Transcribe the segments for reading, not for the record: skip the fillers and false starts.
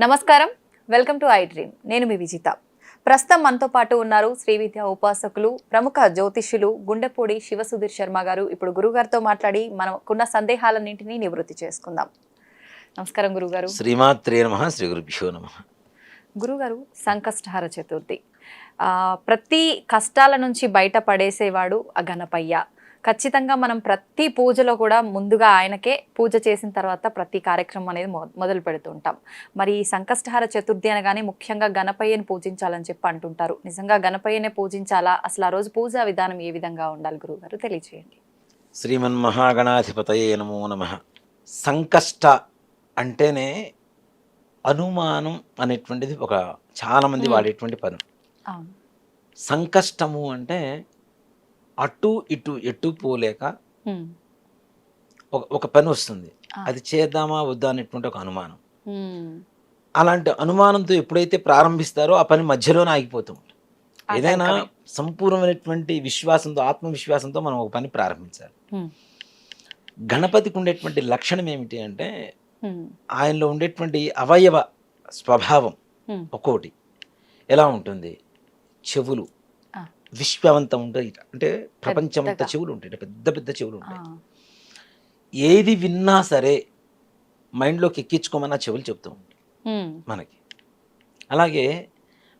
నమస్కారం, welcome to I dream. నేను మీ విజిత. ప్రస్తుతం మనతో పాటు ఉన్నారు శ్రీ విద్యా ఉపాసకులు, ప్రముఖ జ్యోతిష్యులు గుండెపూడి శివసుధీర్ శర్మ గారు. ఇప్పుడు గురుగారితో మాట్లాడి మనకున్న సందేహాలన్నింటినీ నివృత్తి చేసుకుందాం. నమస్కారం గురుగారు. శ్రీమాత్రే నమః. శ్రీ గురుభ్యో నమః. గురుగారు, సంకష్టహర చతుర్థి, ప్రతి కష్టాల నుంచి బయటపడేసేవాడు ఆ గణపయ్య. ఖచ్చితంగా మనం ప్రతి పూజలో కూడా ముందుగా ఆయనకే పూజ చేసిన తర్వాత ప్రతి కార్యక్రమం అనేది మొదలు పెడుతూ ఉంటాం. మరి ఈ సంకష్టహర చతుర్థి అనగానే ముఖ్యంగా గణపయ్యని పూజించాలని చెప్పి అంటుంటారు. నిజంగా గణపయ్యనే పూజించాలా? అసలు ఆ రోజు పూజా విధానం ఏ విధంగా ఉండాలి గురువుగారు, తెలియజేయండి. శ్రీమన్మహాగణాధిపతయే నమో నమః. సంకష్ట అంటేనే అనుమానం అనేటువంటిది ఒక చాలా మంది వాడేటువంటి పదం. అవును. సంకష్టము అంటే అటు ఇటు ఎటు పోలేక ఒక పని వస్తుంది, అది చేద్దామా వద్దా అనేటువంటి ఒక అనుమానం. అలాంటి అనుమానంతో ఎప్పుడైతే ప్రారంభిస్తారో ఆ పని మధ్యలోనే ఆగిపోతూ ఉంటుంది. ఏదైనా సంపూర్ణమైనటువంటి విశ్వాసంతో, ఆత్మవిశ్వాసంతో మనం ఒక పని ప్రారంభించాలి. గణపతికి ఉండేటువంటి లక్షణం ఏమిటి అంటే ఆయనలో ఉండేటువంటి అవయవ స్వభావం ఒక్కోటి ఎలా ఉంటుంది. చెవులు విశ్వవంతం ఉంటాయి, అంటే ప్రపంచమంతా చెవులు ఉంటాయి, పెద్ద పెద్ద చెవులు ఉంటాయి. ఏది విన్నా సరే మైండ్లోకి ఎక్కించుకోమన్నా చెవులు చెప్తూ ఉంటాయి మనకి. అలాగే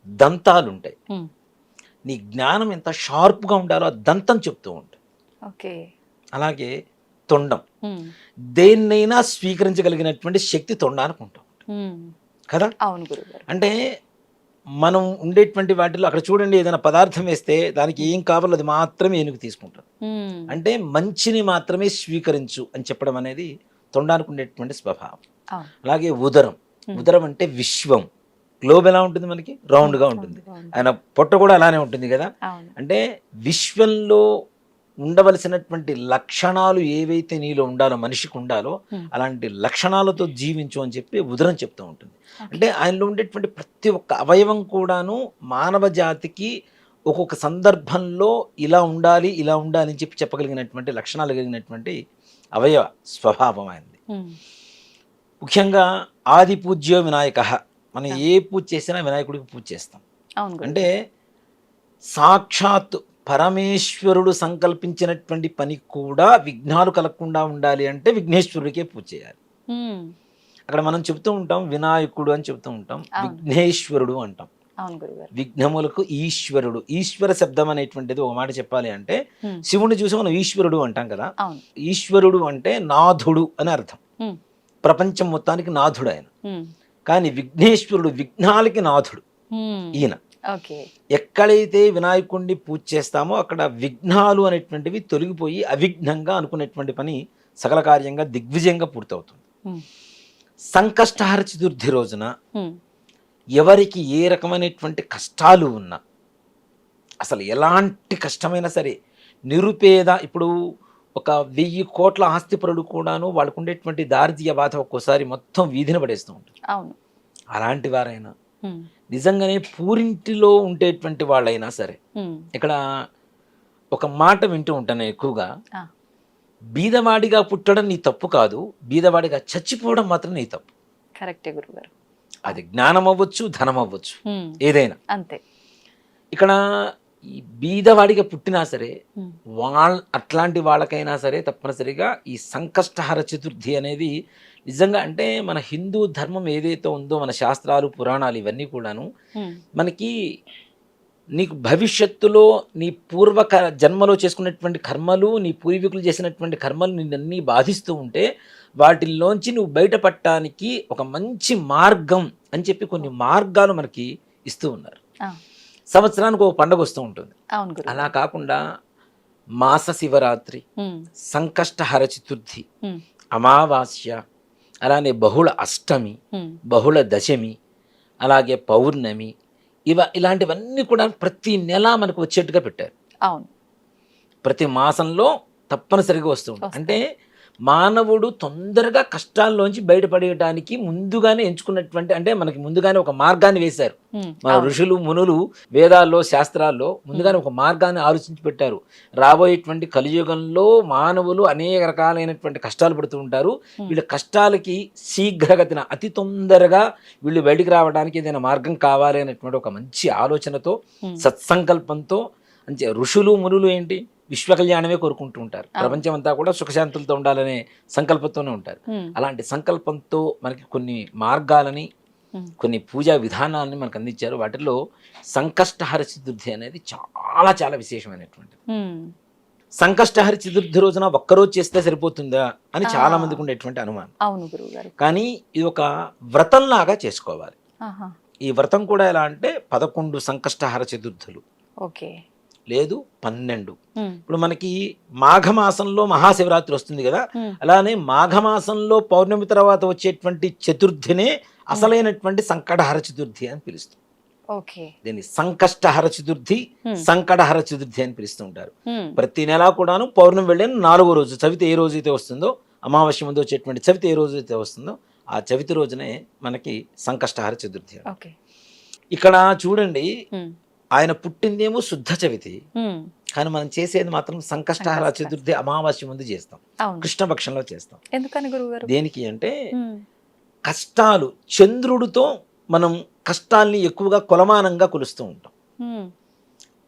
దంతాలు ఉంటాయి, నీ జ్ఞానం ఎంత షార్ప్గా ఉండాలో ఆ దంతం చెప్తూ ఉంటాయి. అలాగే తొండం, దేన్నైనా స్వీకరించగలిగినటువంటి శక్తి తొండానికి ఉంటాం కదా. అవును గురుగారు. అంటే మనం ఉండేటువంటి వాటిలో అక్కడ చూడండి, ఏదైనా పదార్థం వేస్తే దానికి ఏం కావాలో అది మాత్రమే ఏనుగు తీసుకుంటారు. అంటే మంచిని మాత్రమే స్వీకరించు అని చెప్పడం అనేది తొండానికి ఉండేటువంటి స్వభావం. అలాగే ఉదరం, ఉదరం అంటే విశ్వం. గ్లోబ్ ఎలా ఉంటుంది మనకి? రౌండ్గా ఉంటుంది. ఆయన పొట్ట కూడా అలానే ఉంటుంది కదా. అంటే విశ్వంలో ఉండవలసినటువంటి లక్షణాలు ఏవైతే నీలో ఉండాలో, మనిషికి ఉండాలో అలాంటి లక్షణాలతో జీవించు అని చెప్పి ఉదరం చెప్తూ ఉంటుంది. అంటే ఆయనలో ఉండేటువంటి ప్రతి ఒక్క అవయవం కూడాను మానవ జాతికి ఒక్కొక్క సందర్భంలో ఇలా ఉండాలి, ఇలా ఉండాలి అని చెప్పి చెప్పగలిగినటువంటి లక్షణాలు కలిగినటువంటి అవయవ స్వభావం ఆయనది. ముఖ్యంగా ఆది పూజ్యో వినాయక. మనం ఏ పూజ చేసినా వినాయకుడికి పూజ చేస్తాం. అంటే సాక్షాత్ పరమేశ్వరుడు సంకల్పించినటువంటి పని కూడా విఘ్నాలు కలగకుండా ఉండాలి అంటే విఘ్నేశ్వరుడికే పూజ చేయాలి. అక్కడ మనం చెబుతూ ఉంటాం వినాయకుడు అని చెబుతూ ఉంటాం, విఘ్నేశ్వరుడు అంటాం. విఘ్నములకు ఈశ్వరుడు. ఈశ్వర శబ్దం అనేటువంటిది ఒక మాట చెప్పాలి అంటే శివుని చూసి మనం ఈశ్వరుడు అంటాం కదా. ఈశ్వరుడు అంటే నాథుడు అని అర్థం. ప్రపంచం మొత్తానికి నాథుడు ఆయన. కానీ విఘ్నేశ్వరుడు విఘ్నాలకి నాథుడు ఈయన. ఎక్కడైతే వినాయకుడిని పూజ చేస్తామో అక్కడ విఘ్నాలు అనేటువంటివి తొలగిపోయి అవిఘ్నంగా అనుకునేటువంటి పని సకల కార్యంగా దిగ్విజయంగా పూర్తవుతుంది. సంకష్టహర చతుర్థి రోజున ఎవరికి ఏ రకమైనటువంటి కష్టాలు ఉన్నా, అసలు ఎలాంటి కష్టమైనా సరే, నిరుపేద, ఇప్పుడు ఒక 1000 కోట్ల ఆస్తిపరుడు కూడాను వాళ్ళకు ఉండేటువంటి దారిద్ర్య బాధ ఒక్కోసారి మొత్తం వీధిన పడేస్తూ ఉంటుంది. అలాంటి వారైనా, నిజంగానే పూరింటిలో ఉండేటువంటి వాళ్ళైనా సరే, ఇక్కడ ఒక మాట వింటూ ఉంటాను ఎక్కువగా, బీదవాడిగా పుట్టడం నీ తప్పు కాదు, బీదవాడిగా చచ్చిపోవడం మాత్రం నీ తప్పు. కరెక్టే గురుగారు. అది జ్ఞానం అవ్వచ్చు, ధనం అవ్వచ్చు, ఏదైనా అంతే. ఇక్కడ ఈ బీదవాడిగా పుట్టినా సరే అట్లాంటి వాళ్ళకైనా సరే తప్పనిసరిగా ఈ సంకష్టహర చతుర్థి అనేది నిజంగా, అంటే మన హిందూ ధర్మం ఏదైతే ఉందో, మన శాస్త్రాలు పురాణాలు ఇవన్నీ కూడాను మనకి నీకు భవిష్యత్తులో నీ జన్మలో చేసుకున్నటువంటి కర్మలు, నీ పూర్వీకులు చేసినటువంటి కర్మలు నిన్నన్నీ బాధిస్తూ ఉంటే వాటిల్లోంచి నువ్వు బయటపడటానికి ఒక మంచి మార్గం అని చెప్పి కొన్ని మార్గాలు మనకి ఇస్తూ ఉన్నారు. సంవత్సరానికి ఒక పండుగ వస్తూ ఉంటుంది. అలా కాకుండా మాస శివరాత్రి, సంకష్టహర చతుర్థి, అమావాస్య, అలానే బహుళ అష్టమి, బహుళ దశమి, అలాగే పౌర్ణమి, ఇలాంటివన్నీ కూడా ప్రతి నెల మనకు వచ్చేట్టుగా పెట్టారు. ప్రతి మాసంలో తప్పనిసరిగా వస్తూ ఉంటాయి. అంటే మానవుడు తొందరగా కష్టాల్లోంచి బయటపడేయడానికి ముందుగానే ఎంచుకున్నటువంటి, అంటే మనకి ముందుగానే ఒక మార్గాన్ని వేశారు మన ఋషులు మునులు. వేదాల్లో శాస్త్రాల్లో ముందుగానే ఒక మార్గాన్ని ఆలోచించి పెట్టారు. రాబోయేటువంటి కలియుగంలో మానవులు అనేక రకాలైనటువంటి కష్టాలు పడుతూ ఉంటారు. వీళ్ళ కష్టాలకి శీఘ్రగతిన అతి తొందరగా వీళ్ళు బయటికి రావడానికి ఏదైనా మార్గం కావాలి అనేటువంటి ఒక మంచి ఆలోచనతో సత్సంకల్పంతో, అంటే ఋషులు మునులు ఏంటి విశ్వ కళ్యాణమే కోరుకుంటూ ఉంటారు. ప్రపంచం అంతా కూడా సుఖశాంతులతో ఉండాలనే సంకల్పంతోనే ఉంటారు. అలాంటి సంకల్పంతో మనకి కొన్ని మార్గాలని, కొన్ని పూజా విధానాలని మనకు అందించారు. వాటిలో సంకష్టహర చతుర్థి అనేది చాలా చాలా విశేషమైనటువంటిది. సంకష్టహర చతుర్థి రోజున ఒక్కరోజు చేస్తే సరిపోతుందా అని చాలా మందికి ఉండేటువంటి అనుమానం. అవును గురువుగారు. కానీ ఇది ఒక వ్రతంలాగా చేసుకోవాలి. ఈ వ్రతం కూడా ఎలా అంటే 11 సంకష్టహర చతుర్థులు, ఓకే, లేదు 12. ఇప్పుడు మనకి మాఘమాసంలో మహాశివరాత్రి వస్తుంది కదా, అలానే మాఘమాసంలో పౌర్ణమి తర్వాత వచ్చేటువంటి చతుర్థినే అసలైనటువంటి సంకటహర చతుర్థి అని పిలుస్తాం. దీన్ని సంకష్టహర చతుర్థి, సంకటహర చతుర్థి అని పిలుస్తూ ఉంటారు. ప్రతి నెల కూడాను పౌర్ణమి వెళ్ళిన 4వ రోజు చవితి ఏ రోజు అయితే వస్తుందో, అమావాస్య ముందు వచ్చేటువంటి చవితి ఏ రోజు అయితే వస్తుందో ఆ చవితి రోజునే మనకి సంకష్టహర చతుర్థి. ఇక్కడ చూడండి, ఆయన పుట్టిందేమో శుద్ధ చవితి, కానీ మనం చేసేది మాత్రం సంకష్టహర చతుర్థి అమావాస్య ముందు చేస్తాం, కృష్ణపక్షంలో చేస్తాం. ఎందుకని గురువుగారు? దేనికి అంటే కష్టాలు, చంద్రుడితో మనం కష్టాల్ని ఎక్కువగా కొలమానంగా కొలుస్తూ ఉంటాం.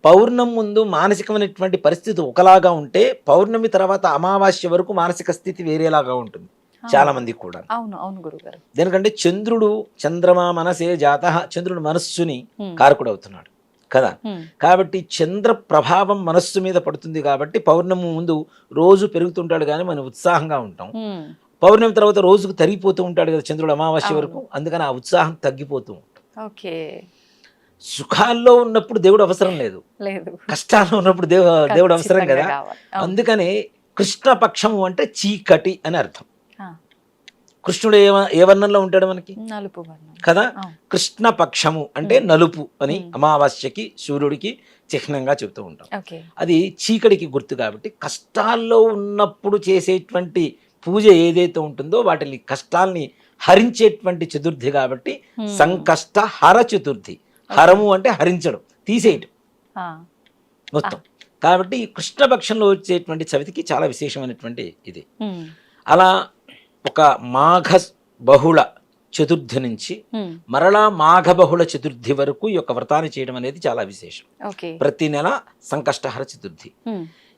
పౌర్ణమి ముందు మానసికమైనటువంటి పరిస్థితి ఒకలాగా ఉంటే, పౌర్ణమి తర్వాత అమావాస్య వరకు మానసిక స్థితి వేరేలాగా ఉంటుంది చాలా మందికి కూడా. అవును అవును గురుగారు. దేనికంటే చంద్రుడు చంద్రమా మనసే జాత, చంద్రుడు మనస్సుని కారకుడు అవుతున్నాడు కదా. కాబట్టి చంద్ర ప్రభావం మనస్సు మీద పడుతుంది. కాబట్టి పౌర్ణమి ముందు రోజు పెరుగుతుంటాడు కానీ మనం ఉత్సాహంగా ఉంటాం. పౌర్ణమి తర్వాత రోజుకు తరిగిపోతూ ఉంటాడు కదా చంద్రుడు అమావాస్య వరకు, అందుకని ఆ ఉత్సాహం తగ్గిపోతూ ఉంటుంది. సుఖాల్లో ఉన్నప్పుడు దేవుడు అవసరం లేదు, కష్టాల్లో ఉన్నప్పుడు దేవుడు అవసరం కదా. అందుకనే కృష్ణపక్షము అంటే చీకటి అని అర్థం. కృష్ణుడు ఏ వర్ణంలో ఉంటాడు మనకి? నలుపు వర్ణం కదా. కృష్ణపక్షము అంటే నలుపు అని అమావాస్యకి సూర్యుడికి చిహ్నంగా చెబుతూ ఉంటాం. అది చీకటికి గుర్తు. కాబట్టి కష్టాల్లో ఉన్నప్పుడు చేసేటువంటి పూజ ఏదైతే ఉంటుందో వాటిని కష్టాల్ని హరించేటువంటి చతుర్థి కాబట్టి సంకష్ట హర చతుర్థి. హరము అంటే హరించడం, తీసేయటం మొత్తం. కాబట్టి కృష్ణపక్షంలో వచ్చేటువంటి చవితికి చాలా విశేషమైనటువంటి ఇది. అలా ఒక మాఘ బహుళ చతుర్థి నుంచి మరలా మాఘ బహుళ చతుర్థి వరకు ఈ యొక్క వ్రతాన్ని చేయడం అనేది చాలా విశేషం. ప్రతి నెల సంకష్టహర చతుర్థి.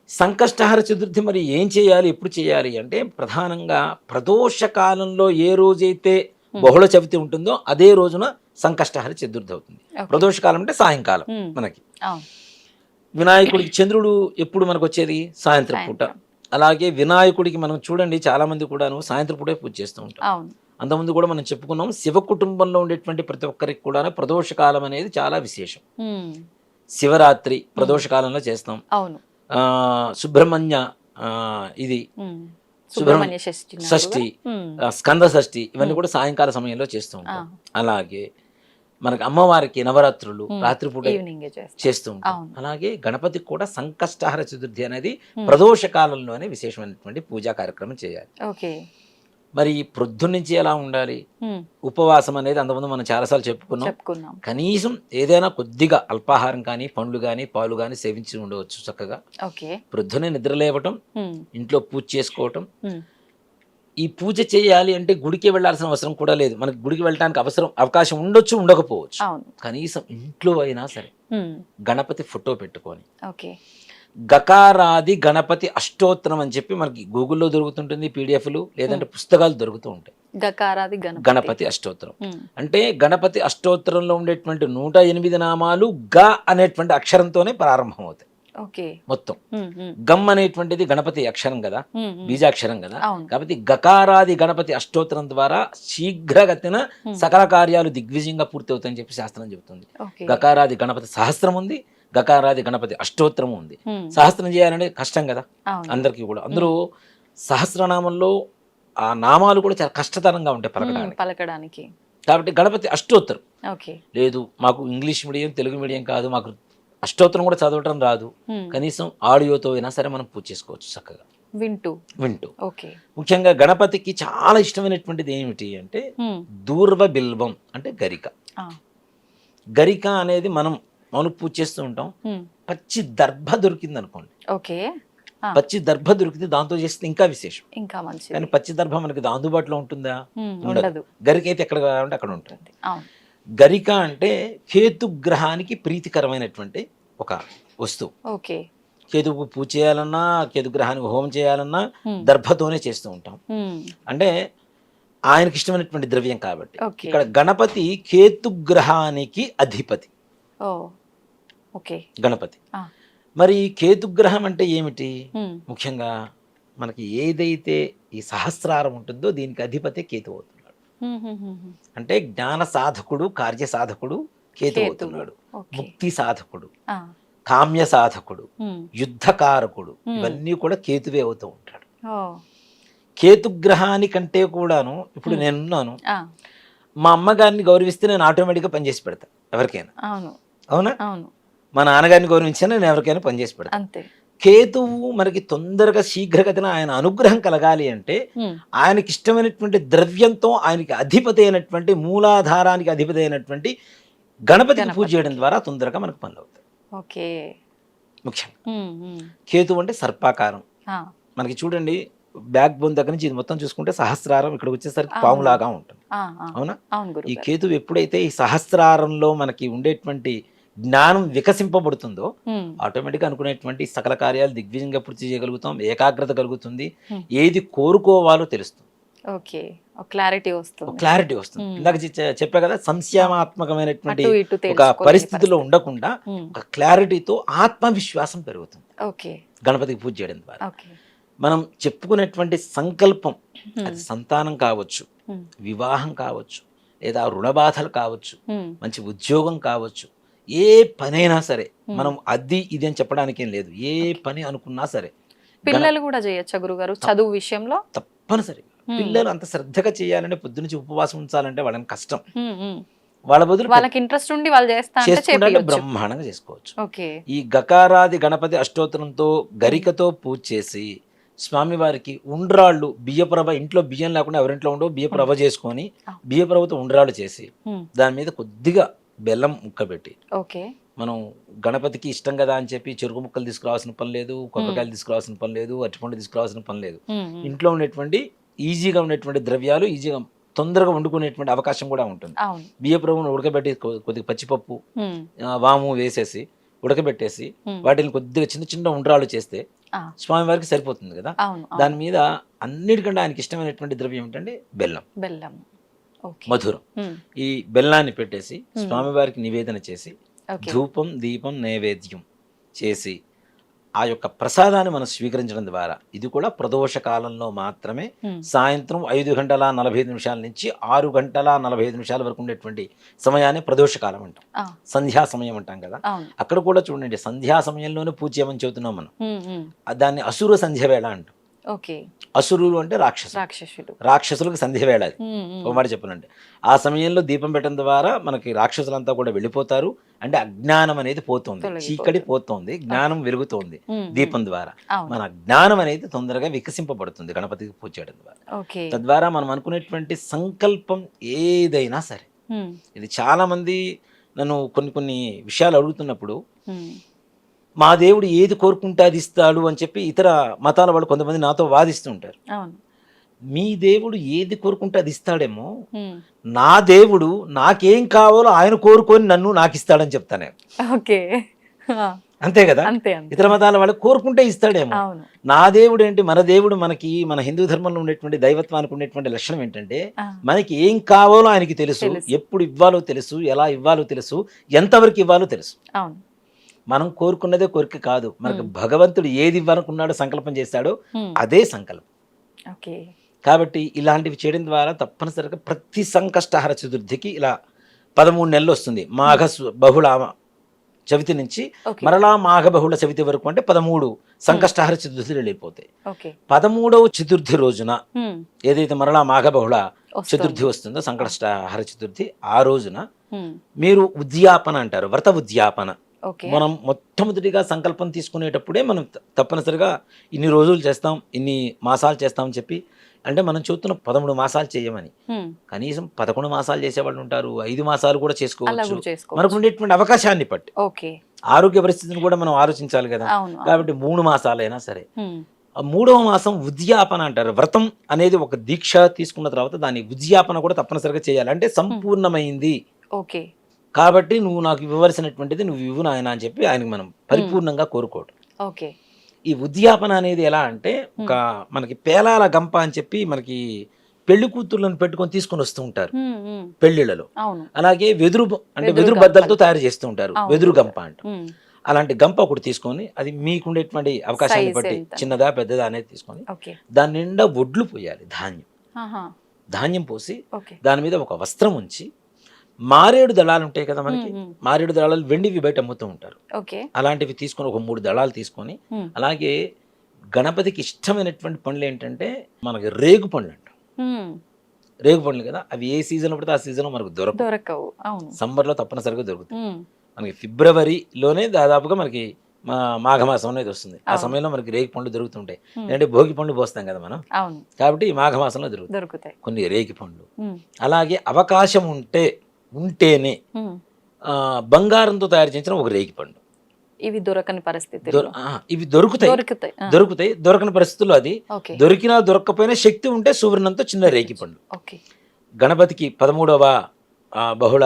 సంకష్టహర చతుర్థి మరి ఏం చేయాలి, ఎప్పుడు చేయాలి అంటే, ప్రధానంగా ప్రదోష కాలంలో ఏ రోజైతే బహుళ చవితి ఉంటుందో అదే రోజున సంకష్టహర చతుర్థి అవుతుంది. ప్రదోష కాలం అంటే సాయంకాలం. మనకి వినాయకుడికి చంద్రుడు ఎప్పుడు మనకు వచ్చేది? సాయంత్రం పూట. అలాగే వినాయకుడికి మనం చూడండి, చాలా మంది కూడాను సాయంత్రం పూటే పూజ చేస్తూ ఉంటాం. అంతకుముందు కూడా మనం చెప్పుకున్నాం, శివ కుటుంబంలో ఉండేటువంటి ప్రతి ఒక్కరికి కూడా ప్రదోష కాలం అనేది చాలా విశేషం. శివరాత్రి ప్రదోష కాలంలో చేస్తాం. సుబ్రహ్మణ్య ఇది సుబ్రహ్మణ్య షష్ఠి, స్కంద షష్ఠి, ఇవన్నీ కూడా సాయంకాల సమయంలో చేస్తూ ఉంటాం. అలాగే మనకి అమ్మవారికి నవరాత్రులు రాత్రిపూట చేస్తూ ఉంటాం. అలాగే గణపతికి కూడా సంకష్టహర చతుర్థి అనేది ప్రదోష కాలంలోనే విశేషమైనటువంటి పూజా కార్యక్రమం చేయాలి. మరి ప్రొద్దున్నుంచి ఎలా ఉండాలి? ఉపవాసం అనేది అంతకుముందు మనం చాలాసార్లు చెప్పుకున్నాం. కనీసం ఏదైనా కొద్దిగా అల్పాహారం కానీ, పండ్లు కానీ, పాలు కానీ సేవించి ఉండవచ్చు చక్కగా. ప్రొద్దునే నిద్ర లేవటం, ఇంట్లో పూజ చేసుకోవటం. ఈ పూజ చేయాలి అంటే గుడికి వెళ్లాల్సిన అవసరం కూడా లేదు. మనకి గుడికి వెళ్ళడానికి అవకాశం ఉండొచ్చు, ఉండకపోవచ్చు. కనీసం ఇంట్లో అయినా సరే గణపతి ఫోటో పెట్టుకొని గకారాది గణపతి అష్టోత్తరం అని చెప్పి మనకి గూగుల్లో దొరుకుతుంటుంది, పీడిఎఫ్లు, లేదంటే పుస్తకాలు దొరుకుతూ ఉంటాయి. గకారాది గణపతి అష్టోత్తరం అంటే గణపతి అష్టోత్తరంలో ఉండేటువంటి 108 నామాలు గ అనేటువంటి అక్షరంతోనే ప్రారంభం అవుతాయి మొత్తం. గమ్ అనేటువంటిది గణపతి అక్షరం కదా, బీజాక్షరం కదా. కాబట్టి గకారాది గణపతి అష్టోత్తరం ద్వారా శీఘ్రగతిన సకల కార్యాలు దిగ్విజయంగా పూర్తి అవుతాయని చెప్పి శాస్త్రం చెబుతుంది. గకారాది గణపతి సహస్రం ఉంది, గకారాది గణపతి అష్టోత్తరం ఉంది. సహస్రం చేయాలంటే కష్టం కదా అందరికీ కూడా. అందరూ సహస్రనామంలో ఆ నామాలు కూడా చాలా కష్టతరంగా ఉంటాయి పలకడానికి. కాబట్టి గణపతి అష్టోత్తరం లేదు, మాకు ఇంగ్లీష్ మీడియం తెలుగు మీడియం కాదు, మాకు అష్టోత్తరం కూడా చదవటం రాదు, కనీసం ఆడియోతో అయినా సరే మనం పూజ చేసుకోవచ్చు చక్కగా. వింటూ. ఓకే. ముఖ్యంగా గణపతికి చాలా ఇష్టమైనటువంటిది ఏమిటి అంటే దూర్వ బిల్వం అంటే గరిక. గరిక అనేది మనం మామూలు పూజ చేస్తూ ఉంటాం. పచ్చి దర్భ దొరికింది అనుకోండి, ఓకే. పచ్చి దర్భ దొరికింది, దాంతో చేస్తే ఇంకా విశేషం. ఇంకా మంచిది. కానీ పచ్చి దర్భ మనకి అందుబాటులో ఉంటుందా? ఉండదు. గరిక అయితే ఎక్కడ కావాలంటే అక్కడ ఉంటుంది. అవును. గరిక అంటే కేతుగ్రహానికి ప్రీతికరమైనటువంటి ఒక వస్తువు. ఓకే. కేతువుకు పూజ చేయాలన్నా, కేతుగ్రహానికి హోమం చేయాలన్నా దర్భతోనే చేస్తూ ఉంటాం. అంటే ఆయనకి ఇష్టమైనటువంటి ద్రవ్యం కాబట్టి. ఇక్కడ గణపతి కేతుగ్రహానికి అధిపతి. ఓకే. గణపతి. మరి కేతుగ్రహం అంటే ఏమిటి? ముఖ్యంగా మనకి ఏదైతే ఈ సహస్రారం ఉంటుందో దీనికి అధిపతి కేతు అవుతున్నాడు. అంటే జ్ఞాన సాధకుడు, కార్య సాధకుడు కేతు అవుతున్నాడు. ముక్తి సాధకుడు, కామ్య సాధకుడు, యుద్ధకారకుడు, ఇవన్నీ కూడా కేతువే అవుతూ ఉంటాడు. కేతుగ్రహానికంటే కూడాను ఇప్పుడు నేనున్నాను, మా అమ్మగారిని గౌరవిస్తే నేను ఆటోమేటిక్గా పనిచేసి పెడతా ఎవరికైనా. అవునా? మా నాన్నగారిని గౌరవించినా నేను ఎవరికైనా పనిచేసి పెడతా. కేతువు మనకి తొందరగా శీఘ్రగతిన ఆయన అనుగ్రహం కలగాలి అంటే ఆయనకి ఇష్టమైనటువంటి ద్రవ్యంతో ఆయనకి అధిపతి అయినటువంటి మూలాధారానికి అధిపతి అయినటువంటి గణపతికి పూజ చేయడం ద్వారా తొందరగా మనకు పనులు అవుతాయి. ముఖ్యంగా కేతు అంటే సర్పాకారం. మనకి చూడండి, బ్యాక్ బోన్ దగ్గర నుంచి ఇది మొత్తం చూసుకుంటే సహస్రారం ఇక్కడికి వచ్చేసరికి పాములాగా ఉంటుంది. అవునా? ఈ కేతు ఎప్పుడైతే ఈ సహస్రారంలో మనకి ఉండేటువంటి జ్ఞానం వికసింపబడుతుందో ఆటోమేటిక్గా అనుకునేటువంటి సకల కార్యాలు దిగ్విజయంగా పూర్తి చేయగలుగుతాం. ఏకాగ్రత కలుగుతుంది. ఏది కోరుకోవాలో తెలుస్తుంది. క్లారిటీ వస్తుంది. ఇందాక చెప్పా కదా, సంశయాత్మకమైనటువంటి ఒక పరిస్థితిలో ఉండకుండా ఒక క్లారిటీతో ఆత్మవిశ్వాసం పెరుగుతుంది గణపతికి పూజ చేయడం ద్వారా. మనం చెప్పుకునేటువంటి సంకల్పం, అది సంతానం కావచ్చు, వివాహం కావచ్చు, లేదా రుణ బాధలు కావచ్చు, మంచి ఉద్యోగం కావచ్చు, ఏ పనైనా సరే మనం అది ఇది అని చెప్పడానికి ఏం లేదు. ఏ పని అనుకున్నా సరే పిల్లలు కూడా చేయొచ్చా గురుగారు చదువు విషయంలో? తప్పనిసరిగా పిల్లలు అంత శ్రద్ధగా చేయాలంటే, పొద్దునుంచి ఉపవాసం ఉంచాలంటే వాళ్ళని కష్టం. వాళ్ళ బదులు వాళ్ళకి ఇంట్రెస్ట్ ఉండి వాళ్ళు చేసుకుంటే బ్రహ్మాండంగా చేసుకోవచ్చు. ఈ గకారాది గణపతి అష్టోత్తరంతో గరికతో పూజ చేసి స్వామివారికి ఉండ్రాళ్ళు, బియ్యప్రభ, ఇంట్లో బియ్యం లేకుండా ఎవరింట్లో ఉండవు, బియ్యప్రభ చేసుకొని బియ్యప్రభతో ఉండ్రాళ్ళు చేసి దాని మీద కొద్దిగా బెల్లం ముక్క పెట్టి, మనం గణపతికి ఇష్టం కదా అని చెప్పి చెరుకు ముక్కలు తీసుకురావాల్సిన పని లేదు, కొబ్బరికాయలు తీసుకురావాల్సిన పని లేదు, అరటిపండు తీసుకురావాల్సిన పని లేదు. ఇంట్లో ఉండేటువంటి ఈజీగా ఉండేటువంటి ద్రవ్యాలు ఈజీగా తొందరగా వండుకునేటువంటి అవకాశం కూడా ఉంటుంది. బియ్యప్రభను ఉడకబెట్టి కొద్దిగా పచ్చిపప్పు, వాము వేసేసి ఉడకబెట్టేసి వాటిని కొద్దిగా చిన్న చిన్న ఉండ్రాళ్ళు చేస్తే స్వామివారికి సరిపోతుంది కదా. దాని మీద అన్నిటికంటే ఆయనకి ఇష్టమైనటువంటి ద్రవ్యం ఏంటంటే బెల్లం, మధురం. ఈ బెల్లాన్ని పెట్టేసి స్వామివారికి నివేదన చేసి ధూపం, దీపం, నైవేద్యం చేసి ఆ యొక్క ప్రసాదాన్ని మనం స్వీకరించడం ద్వారా, ఇది కూడా ప్రదోష కాలంలో మాత్రమే, సాయంత్రం 5:45 నుంచి 6:45 వరకు ఉండేటువంటి సమయాన్ని ప్రదోష కాలం అంటాం, సంధ్యా సమయం అంటాం కదా. అక్కడ కూడా చూడండి, సంధ్యా సమయంలోనే పూజ చేయమని చెబుతున్నాం మనం. దాన్ని అసుర సంధ్య వేళ అంటాం. అసురులు అంటే రాక్షసులకు సంధ్య వేళ. అది ఒక మాట చెప్పాలంటే ఆ సమయంలో దీపం పెట్టడం ద్వారా మనకి రాక్షసులంతా కూడా వెళ్ళిపోతారు. అంటే అజ్ఞానం అనేది పోతుంది, చీకటి పోతుంది, జ్ఞానం వెలుగుతోంది దీపం ద్వారా. మన జ్ఞానం అనేది తొందరగా వికసింపబడుతుంది గణపతికి పూజ చేయడం ద్వారా. తద్వారా మనం అనుకునేటువంటి సంకల్పం ఏదైనా సరే, ఇది చాలా మంది నన్ను కొన్ని విషయాలు అడుగుతున్నప్పుడు, మా దేవుడు ఏది కోరుకుంటే అది ఇస్తాడు అని చెప్పి ఇతర మతాల వాళ్ళు కొంతమంది నాతో వాదిస్తుంటారు. మీ దేవుడు ఏది కోరుకుంటే అది ఇస్తాడేమో, నా దేవుడు నాకేం కావాలో ఆయన కోరుకొని నాకు ఇస్తాడని చెప్తానే. అంతే కదా. ఇతర మతాల వాళ్ళు కోరుకుంటే ఇస్తాడేమో. నా దేవుడు ఏంటి, మన దేవుడు మనకి, మన హిందూ ధర్మంలో ఉండేటువంటి దైవత్వానికి ఉండేటువంటి లక్షణం ఏంటంటే, మనకి ఏం కావాలో ఆయనకి తెలుసు, ఎప్పుడు ఇవ్వాలో తెలుసు, ఎలా ఇవ్వాలో తెలుసు, ఎంతవరకు ఇవ్వాలో తెలుసు. మనం కోరుకున్నదే కోరిక కాదు, మనకు భగవంతుడు ఏది ఇవ్వాలనుకున్నాడో సంకల్పం చేశాడో అదే సంకల్పం. కాబట్టి ఇలాంటివి చేయడం ద్వారా తప్పనిసరిగా ప్రతి సంకష్టహర చతుర్థికి ఇలా 13 నెలలు వస్తుంది. మాఘ బహుళ చవితి నుంచి మరలా మాఘ బహుళ చవితి వరకు, అంటే 13 సంకష్టహర చతుర్థులు వెళ్ళిపోతాయి. 13వ చతుర్థి రోజున ఏదైతే మరలా మాఘ బహుళ చతుర్థి వస్తుందో, సంకష్టహర చతుర్థి, ఆ రోజున మీరు ఉద్యాపన అంటారు, వ్రత ఉద్యాపన ఓకే. మనం మొట్టమొదటిగా సంకల్పం తీసుకునేటప్పుడే మనం తప్పనిసరిగా ఇన్ని రోజులు చేస్తాం, ఇన్ని మాసాలు చేస్తాం అని చెప్పి, అంటే మనం చూస్తున్న 13 మాసాలు చేయమని, కనీసం 11 మాసాలు చేసేవాళ్ళు ఉంటారు, 5 మాసాలు కూడా అలా చేసుకోవచ్చు. కూడా చేసుకోవచ్చు. మనకు ఉండేటువంటి అవకాశాన్ని బట్టి ఓకే. ఆరోగ్య పరిస్థితిని కూడా మనం ఆలోచించాలి కదా. అవును. కాబట్టి 3 మాసాలైనా సరే. హ్మ్. ఆ 3వ మాసం ఉద్యాపన అంటారు. వ్రతం అనేది ఒక దీక్ష తీసుకున్న తర్వాత దాని ఉద్యాపన కూడా తప్పనిసరిగా చేయాలి. అంటే సంపూర్ణమైంది ఓకే. కాబట్టి నువ్వు నాకు ఇవ్వవలసినటువంటిది నువ్వు ఇవ్వు నాయన అని చెప్పి ఆయనకు మనం పరిపూర్ణంగా కోరుకోవడం. ఓకే. ఈ ఉద్యాపన అనేది ఎలా అంటే ఒక మనకి పేలాల గంప అని చెప్పి మనకి పెళ్లి కూతుర్లను పెట్టుకొని తీసుకొని వస్తూ ఉంటారు పెళ్లిళ్లలో. అవును. అలాగే వెదురు అంటే వెదురు వెదురు బద్దలతో తయారు చేస్తూ ఉంటారు, అవును. వెదురు గంప అంట. హ్మ్. అలాంటి గంప ఒకటి తీసుకొని అది మీకుండేటువంటి అవకాశాన్ని Size బట్టి ఎంత? చిన్నదా పెద్దదా అనేది తీసుకొని ఓకే. దాని నిండా ఒడ్లు పోయాలి, ధాన్యం. ఆహా. ధాన్యం పోసి ఓకే. దాని మీద ఒక వస్త్రం ఉంచి మారేడు దళాలు ఉంటాయి కదా మనకి, మ్మ్. మారేడు దళాలు వెండివి బయట అమ్ముతూ ఉంటారు. ఓకే. అలాంటివి తీసుకొని ఒక 3 దళాలు తీసుకొని, మ్మ్. అలాగే గణపతికి ఇష్టమైనటువంటి పండ్లు ఏంటంటే మనకి రేగు పండ్లు అంటాం. హ్మ్. రేగు పండ్లు కదా, అవి ఏ సీజన్లో పడితే ఆ సీజన్లో మనకు దొరకవు. దొరకవు. అవును. సమ్మర్లో తప్పనిసరిగా దొరుకుతాయి. హ్మ్. మనకి ఫిబ్రవరిలోనే దాదాపుగా మనకి మాఘమాసం అనేది వస్తుంది. ఆ అవును. సమయంలో మనకి రేగి పండ్లు దొరుకుతుంటాయి. మ్మ్. ఎందుకంటే భోగి పండ్లు పోస్తాం కదా మనం, అవును. కాబట్టి ఈ మాఘమాసంలో దొరుకుతాయి దొరుకుతాయి. కొన్ని రేగి పండ్లు. హ్మ్. అలాగే అవకాశం ఉంటేనే హ్మ్. బంగారంతో తయారు చేసిన ఒక రేగి పండు. ఇవి దొరకని పరిస్థితి. ఇవి దొరుకుతాయి. దొరుకుతాయి. ఆ. దొరుకుతాయి, దొరకని పరిస్థితుల్లో అది ఓకే. దొరికినా దొరకకపోయినా శక్తి ఉంటే సువర్ణంతో చిన్న రేగి పండు. ఓకే. గణపతికి 13వ బహుళ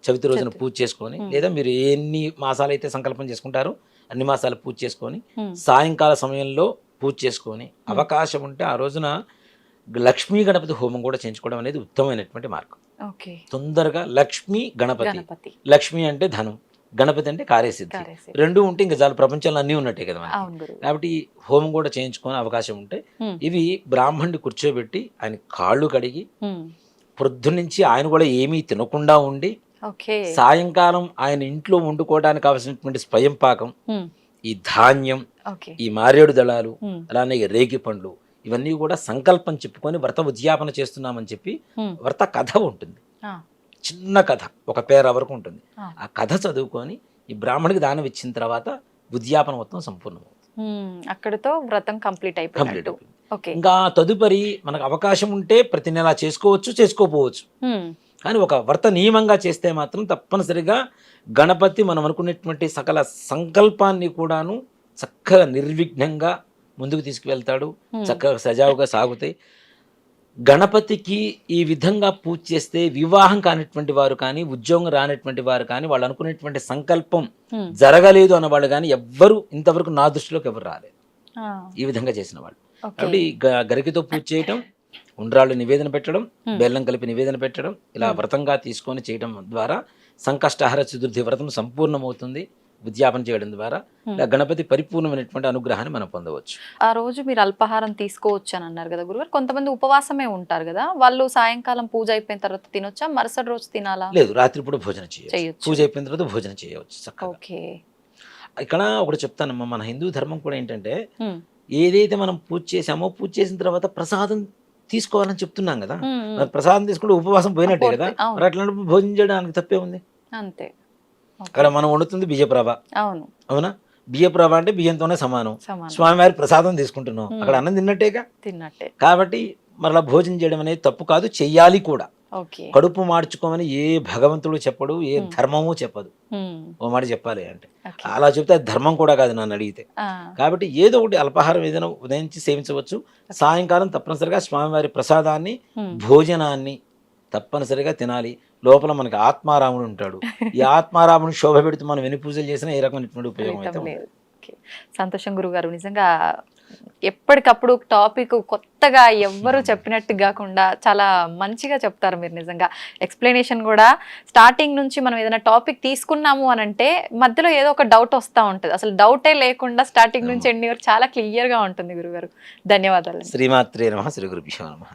చవితి రోజున చవితి. పూజ చేసుకొని, మ్మ్. లేదా మీరు ఎన్ని మాసాలు అయితే సంకల్పం చేసుకుంటారో అన్ని మాసాలు పూజ చేసుకొని, హ్మ్. సాయంకాల సమయంలో పూజ చేసుకొని, అవకాశం ఉంటే ఆ రోజున లక్ష్మీ గణపతి హోమం కూడా చేయించుకోవడం అనేది ఉత్తమమైనటువంటి మార్గం. ఓకే. తొందరగా లక్ష్మీ గణపతి. గణపతి. లక్ష్మి అంటే ధనం, గణపతి అంటే కార్యసిద్ధి. కార్యసిద్ధి. రెండు ఉంటే ఇంకా చాలు, ప్రపంచంలో అన్నీ ఉన్నట్టే కదా మనకి. అవును గురువు. కాబట్టి హోమం కూడా చేయించుకునే అవకాశం ఉంటే హ్మ్. ఇవి బ్రాహ్మణుడి కూర్చోబెట్టి ఆయన కాళ్ళు కడిగి, హ్మ్. పొద్దున్నుంచి ఆయన కూడా ఏమీ తినకుండా ఉండి, ఓకే. సాయంకాలం ఆయన ఇంట్లో వండుకోవడానికి కావాల్సినటువంటి స్వయం పాకం, హ్మ్. ఈ ధాన్యం, ఓకే. ఈ మారేడు దళాలు, హ్మ్. అలానే ఈ రేగి పండ్లు, ఇవన్నీ కూడా సంకల్పం చెప్పుకొని వ్రత ఉద్యాపన చేస్తున్నామని చెప్పి హ్మ్. వ్రత కథ ఉంటుంది, ఆ. చిన్న కథ, ఒక పేర వరకు ఉంటుంది. ఆ. ఆ కథ చదువుకొని ఈ బ్రాహ్మణికి దానం ఇచ్చిన తర్వాత ఉద్యాపన మొత్తం సంపూర్ణమవుతుంది. అక్కడితో వ్రతం కంప్లీట్ కంప్లీట్ అయిపోయినట్టు. అయిపోయింది. ఓకే. ఇంకా తదుపరి మనకు అవకాశం ఉంటే ప్రతి నెల చేసుకోవచ్చు, చేసుకోపోవచ్చు. హ్మ్. కానీ ఒక వ్రత నియమంగా చేస్తే మాత్రం తప్పనిసరిగా గణపతి మనం అనుకునేటువంటి సకల సంకల్పాన్ని కూడాను చక్కగా నిర్విఘ్నంగా ముందుకు తీసుకువెళ్తాడు, చక్కగా సజావుగా సాగుతాయి. గణపతికి ఈ విధంగా పూజ చేస్తే వివాహం కానిటువంటి వారు కానీ, ఉద్యోగం రానటువంటి వారు కానీ, వాళ్ళు అనుకునేటువంటి సంకల్పం హ్మ్. జరగలేదు అన్నవాళ్ళు కానీ ఎవ్వరు ఇంతవరకు నా దృష్టిలోకి ఎవరు రాలేదు ఆ. ఈ విధంగా చేసిన వాళ్ళు. ఓకే. కాబట్టి గరికతో పూజ చేయటం, ఉండ్రాళ్ళు నివేదన పెట్టడం, Hmm. బెల్లం కలిపి నివేదన పెట్టడం, ఇలా వ్రతంగా తీసుకొని చేయడం ద్వారా సంకష్టహర చతుర్థి వ్రతం సంపూర్ణమవుతుంది. ఉద్యాపన చేయడం ద్వారా ఇలా గణపతి పరిపూర్ణమైనటువంటి అనుగ్రహాన్ని మనం పొందవచ్చు. ఆ రోజు మీరు అల్పాహారం తీసుకోవచ్చు అని అన్నారు కదా గురుగారు. కొంతమంది ఉపవాసమే ఉంటారు కదా, వాళ్ళు సాయంకాలం పూజ అయిపోయిన తర్వాత తినొచ్చా, మరుసటి రోజు తినాలా? లేదు, రాత్రిపూట భోజనం చేయొచ్చు. చేయొచ్చు. పూజ అయిపోయిన తర్వాత భోజనం చేయవచ్చు చక్కగా. ఓకే. ఇక్కడ ఒకటి చెప్తానమ్మా, మన హిందూ ధర్మం కూడా ఏంటంటే హ్మ్. ఏదైతే మనం పూజ చేసామో పూజ చేసిన తర్వాత ప్రసాదం తీసుకోవాలని చెప్తున్నాం కదా, హ్మ్. హ్మ్. మరి ప్రసాదం తీసుకుంటే ఉపవాసం పోయినట్టే కదా. అవును. మరి అట్లాంటప్పుడు భోజనం చేయడానికి తప్పే ఉంది. అంతే. ఓకే. అక్కడ మనం వండుతుంది బియ్యప్రభ, అవును. అవునా? బియ్యప్రభ అంటే బియ్యంతోనే సమానం. సమానం. స్వామివారి ప్రసాదం తీసుకుంటున్నాం, అక్కడ అన్నం తిన్నట్టేగా. తిన్నట్టే. కాబట్టి మరలా భోజనం చేయడం అనేది తప్పు కాదు, చెయ్యాలి కూడా. ఓకే. కడుపు మార్చుకోమని ఏ భగవంతుడు చెప్పడు, ఏ ధర్మము చెప్పదు. హ్మ్. ఓ మాట చెప్పాలి అంటే ఓకే. అలా చెప్తే అది ధర్మం కూడా కాదు నన్ను అడిగితే. ఆ. కాబట్టి ఏదో ఒకటి అల్పాహారం ఏదైనా ఉదయించి సేవించవచ్చు. సాయంకాలం తప్పనిసరిగా స్వామివారి ప్రసాదాన్ని, హ్మ్. భోజనాన్ని తప్పనిసరిగా తినాలి. లోపల మనకి ఆత్మారాముడు ఉంటాడు. ఈ ఆత్మారాముని శోభ పెడుతూ మనం ఎన్ని పూజలు చేసినా ఏ రకమైనటువంటి ఉపయోగం అయితే ఫలితం ఉండదు. లేదు. ఓకే. సంతోషం గురుగారు. నిజంగా ఎప్పటికప్పుడు టాపిక్ కొత్తగా ఎవ్వరు చెప్పినట్టు కాకుండా చాలా మంచిగా చెప్తారు మీరు. నిజంగా ఎక్స్ప్లెనేషన్ కూడా స్టార్టింగ్ నుంచి మనం ఏదైనా టాపిక్ తీసుకున్నాము అని అంటే మధ్యలో ఏదో ఒక డౌట్ వస్తూ ఉంటుంది. అసలు డౌటే లేకుండా స్టార్టింగ్ నుంచి ఎండింగ్ వరకు చాలా క్లియర్గా ఉంటుంది గురుగారు. ధన్యవాదాలు. శ్రీమాత్రే నమః. శ్రీ గురుభ్యో నమః.